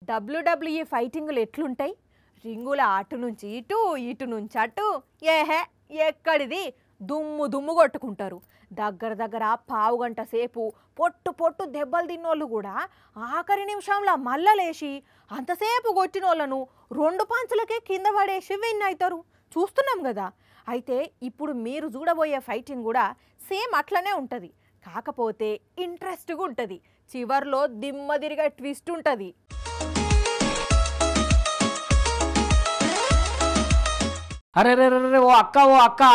WWE ఫైటింగులు ఎట్లుంటాయి? రింగుల అటు నుంచి ఇటు, ఇటు నుంచి అటు, ఏహే ఎక్కడిది దుమ్ము దుమ్ము కొట్టుకుంటారు. దగ్గర దగ్గర పావు గంట సేపు పొట్టు పొట్టు దెబ్బలు తిన్నోళ్ళు కూడా ఆఖరి నిమిషంలో మళ్ళా లేచి అంతసేపు కొట్టినోళ్ళను 2 పంచులకే కింద పడేసి విన్ అవుతారు. చూస్తున్నాం కదా. అయితే ఇప్పుడు మీరు చూడబోయే ఫైటింగ్ కూడా సేమ్ అట్లనే ఉంటుంది. కాకపోతే ఇంట్రెస్ట్గా ఉంటుంది. చివర్లో దిమ్మ తిరిగే ట్విస్ట్ ఉంటుంది. అరే రే రే ఓ అక్క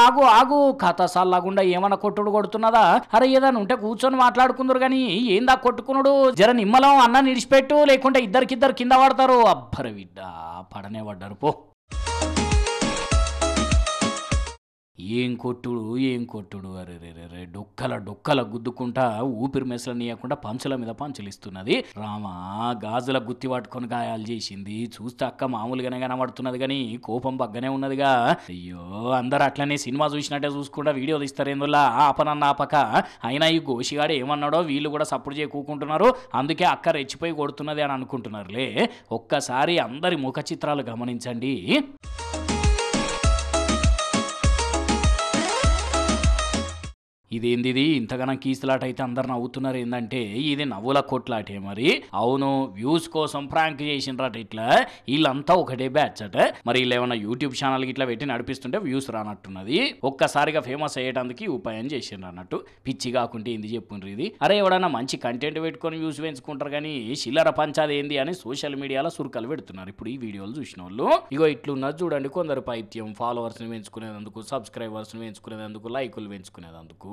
ఆగు ఆగు కథ సల్లగుండా ఏమన్నా కొట్టుడు కొడుతున్నదా? అరే ఏదైనా ఉంటే కూర్చొని మాట్లాడుకుందరు కానీ ఏందా కొట్టుకున్నాడు? జర నిమ్మలం అన్న నిడిచిపెట్టు, లేకుంటే ఇద్దరికిద్దరు కింద పడతారు. అబ్బర బిడ్డ పడనే పడ్డారు పో. ఏం కొట్టుడు అరే రే రే డొక్కల గుద్దుకుంటా ఊపిరి మెసలనీయకుండా పంచుల మీద పంచులు ఇస్తున్నది. రామా గాజుల గుత్తి పట్టుకొని గాయాలు చేసింది. చూస్తే అక్క మామూలుగానే కనబడుతున్నది కానీ కోపం బగ్గనే ఉన్నదిగా. అయ్యో అందరు అట్లనే సినిమా చూసినట్టే చూసుకుంటా వీడియో తీస్తారేందులా ఆపనన్న ఆపక. అయినా ఈ గోషిగాడు ఏమన్నాడో వీళ్ళు కూడా సపోర్ట్ చేయకుంటున్నారు. అందుకే అక్క రెచ్చిపోయి కొడుతున్నది అని అనుకుంటున్నారులే. ఒక్కసారి అందరి ముఖ చిత్రాలు గమనించండి. ఇదేంది ఇంతగానం కీసులాట అయితే అందరు నవ్వుతున్నారు. ఏంటంటే ఇది నవ్వుల కొట్లాటే మరి. అవును వ్యూస్ కోసం ప్రాంక్ చేసిండ్రట. ఇట్లా వీళ్ళంతా ఒకటే బ్యాచ్ అట. మరి వీళ్ళు ఏమన్నా యూట్యూబ్ ఛానల్ ఇట్లా పెట్టి నడిపిస్తుంటే వ్యూస్ రానట్టున్నది. ఒక్కసారిగా ఫేమస్ అయ్యేటానికి ఉపాయం చేసిండ్రు అన్నట్టు. పిచ్చి కాకుంటే ఏంది చెప్పుండ్రు ఇది. అరే ఎవడన్నా మంచి కంటెంట్ పెట్టుకొని వ్యూస్ పెంచుకుంటారు కానీ చిల్లర పంచాది ఏంది అని సోషల్ మీడియాలో సురకలు పెడుతున్నారు ఇప్పుడు ఈ వీడియోలు చూసిన వాళ్ళు. ఇగో ఇట్లున్నది చూడండి. కొందరు పైత్యం ఫాలోవర్స్ని పెంచుకునేందుకు, సబ్స్క్రైబర్స్ని పెంచుకునేందుకు, లైకులు పెంచుకునేందుకు.